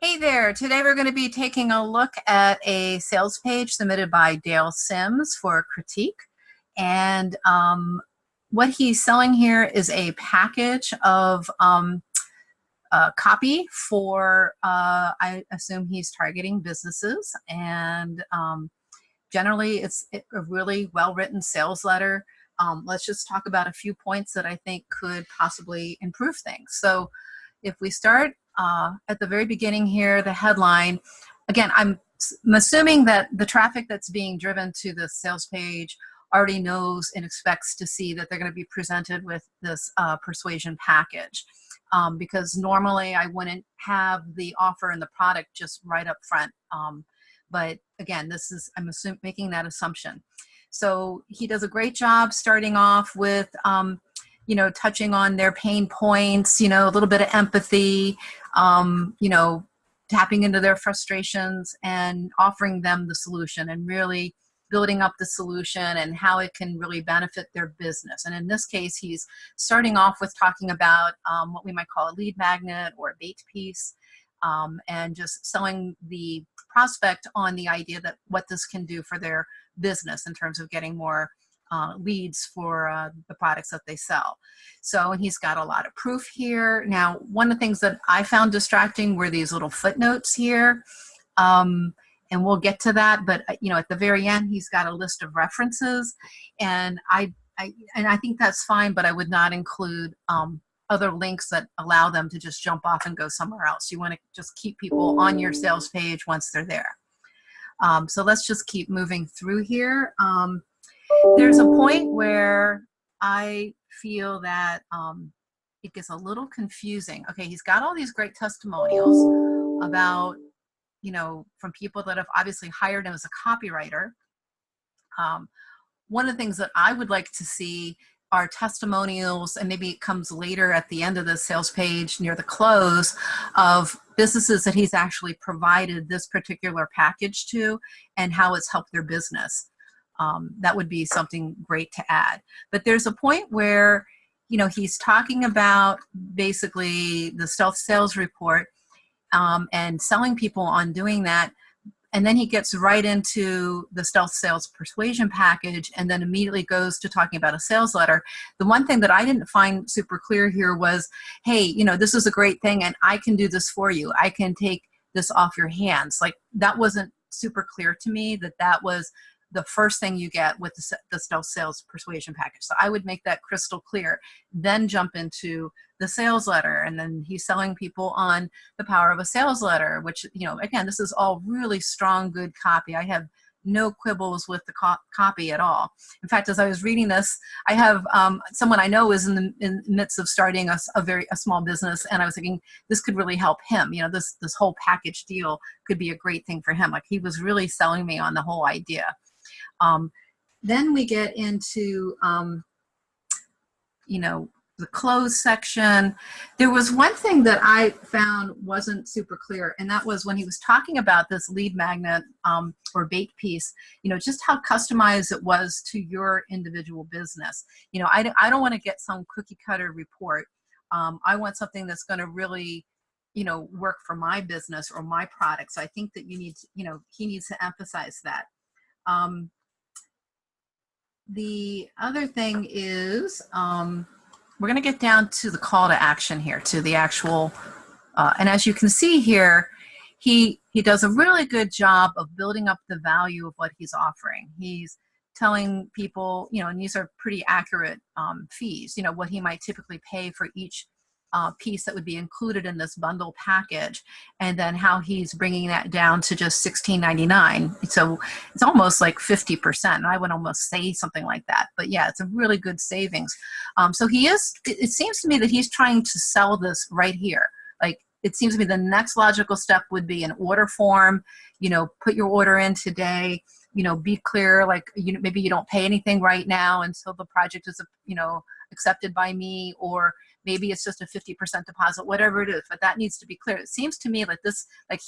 Hey there, today we're going to be taking a look at a sales page submitted by Dale Sims for critique. And what he's selling here is a package of copy for, I assume he's targeting businesses. And generally, it's a really well-written sales letter. Let's just talk about a few points that I think could possibly improve things. So if we start at the very beginning here, the headline, again, I'm assuming that the traffic that's being driven to the sales page already knows and expects to see that they're going to be presented with this persuasion package. Because normally I wouldn't have the offer and the product just right up front. But again, I'm making that assumption. So he does a great job starting off with touching on their pain points, a little bit of empathy, tapping into their frustrations and offering them the solution and really building up the solution and how it can really benefit their business. And in this case, he's starting off with talking about what we might call a lead magnet or a bait piece, and just selling the prospect on the idea that what this can do for their business in terms of getting more leads for the products that they sell. So, and he's got a lot of proof here. Now, one of the things that I found distracting were these little footnotes here. And we'll get to that, but at the very end, he's got a list of references, and I think that's fine, but I would not include other links that allow them to just jump off and go somewhere else. You want to just keep people on your sales page once they're there. So let's just keep moving through here. There's a point where I feel that it gets a little confusing. Okay, he's got all these great testimonials about, from people that have obviously hired him as a copywriter. One of the things that I would like to see are testimonials, and maybe it comes later at the end of the sales page near the close, of businesses that he's actually provided this particular package to and how it's helped their business. That would be something great to add. But there's a point where, he's talking about basically the stealth sales report and selling people on doing that. And then he gets right into the stealth sales persuasion package and then immediately goes to talking about a sales letter. The one thing that I didn't find super clear here was, hey, this is a great thing and I can do this for you. I can take this off your hands. Like, that wasn't super clear to me that was the first thing you get with the stealth sales persuasion package. So I would make that crystal clear, then jump into the sales letter. And then he's selling people on the power of a sales letter, which, again, this is all really strong, good copy. I have no quibbles with the copy at all. In fact, as I was reading this, I have someone I know is in the midst of starting a small business, and I was thinking this could really help him. This whole package deal could be a great thing for him. Like, he was really selling me on the whole idea. Then we get into, the close section. There was one thing that I found wasn't super clear, and that was when he was talking about this lead magnet or bait piece, just how customized it was to your individual business. I don't want to get some cookie cutter report. I want something that's going to really, work for my business or my product. So I think that he needs to emphasize that. The other thing is, we're going to get down to the call to action here, to the actual, and as you can see here, he does a really good job of building up the value of what he's offering. He's telling people, and these are pretty accurate fees, what he might typically pay for each piece that would be included in this bundle package, and then how he's bringing that down to just $16.99. So it's almost like 50%. I would almost say something like that, but yeah, it's a really good savings. So it seems to me that he's trying to sell this right here. Like, it seems to me the next logical step would be an order form, put your order in today, be clear, like, maybe you don't pay anything right now until the project is, accepted by me, or maybe it's just a 50% deposit, whatever it is, but that needs to be clear. It seems to me like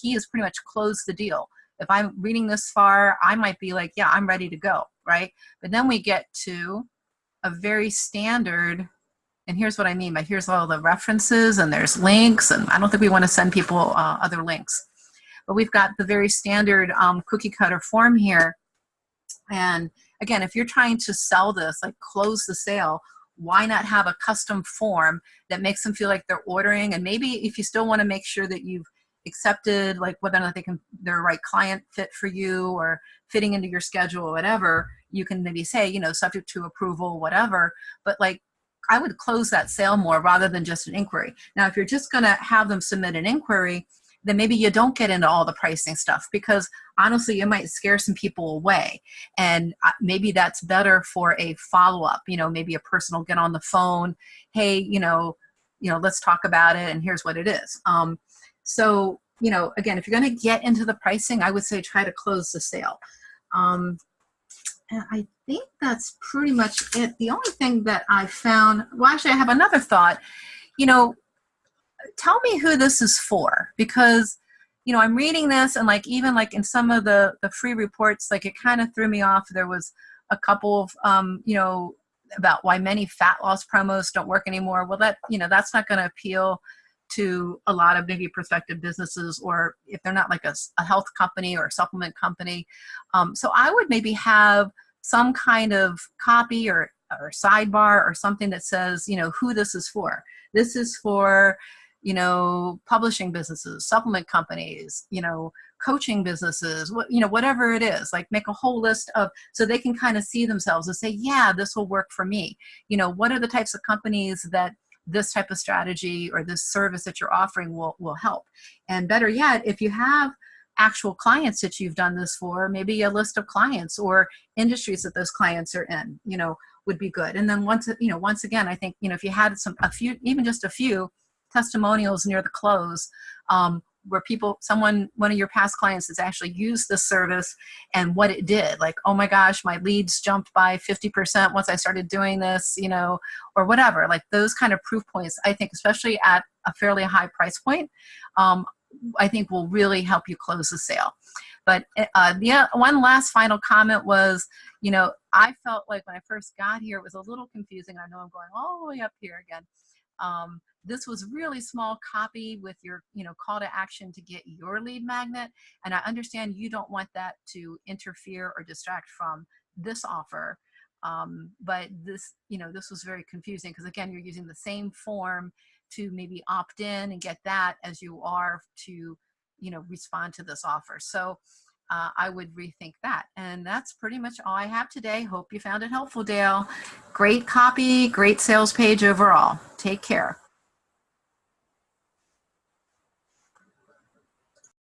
he has pretty much closed the deal. If I'm reading this far, I might be like, yeah, I'm ready to go, right? But then we get to a very standard And here's what I mean by here's all the references and there's links, and I don't think we want to send people other links. But we've got the very standard cookie cutter form here. And again, if you're trying to sell this, like close the sale, why not have a custom form that makes them feel like they're ordering? And maybe if you still want to make sure that you've accepted, like whether or not they're a right client fit for you or fitting into your schedule or whatever, you can maybe say, you know, subject to approval, whatever. But like, I would close that sale more rather than just an inquiry. Now, if you're just going to have them submit an inquiry, then maybe you don't get into all the pricing stuff, because honestly, it might scare some people away. And maybe that's better for a follow-up, you know, maybe a personal get on the phone. Hey, you know, let's talk about it. And here's what it is. So, you know, again, if you're going to get into the pricing, I would say try to close the sale. And I think that's pretty much it. The only thing that I found, well, actually, I have another thought. You know, tell me who this is for, because, you know, I'm reading this and like, even like in some of the free reports, like it kind of threw me off. There was a couple of, you know, about why many fat loss promos don't work anymore. Well, that, you know, that's not going to appeal to a lot of maybe prospective businesses, or if they're not like a health company or a supplement company. So I would maybe have some kind of copy or sidebar or something that says, you know, who this is for. This is for, you know, publishing businesses, supplement companies, you know, coaching businesses, you know, whatever it is, like make a whole list of, so they can kind of see themselves and say, yeah, this will work for me. You know, what are the types of companies that this type of strategy or this service that you're offering will help? And better yet, if you have actual clients that you've done this for, maybe a list of clients or industries that those clients are in, you know, would be good. And then once again, I think, you know, if you had a few, even just a few testimonials near the close, where one of your past clients has actually used this service and what it did, like, oh my gosh, my leads jumped by 50% once I started doing this, you know, or whatever, like those kind of proof points, I think, especially at a fairly high price point, I think will really help you close the sale. But one last final comment was, you know, I felt like when I first got here, it was a little confusing. I know I'm going all the way up here again. This was really small copy with your, you know, call to action to get your lead magnet. And I understand you don't want that to interfere or distract from this offer. But this, you know, this was very confusing because again, you're using the same form to maybe opt in and get that as you are to, you know, respond to this offer. So I would rethink that. And that's pretty much all I have today. Hope you found it helpful, Dale. Great copy, great sales page overall. Take care.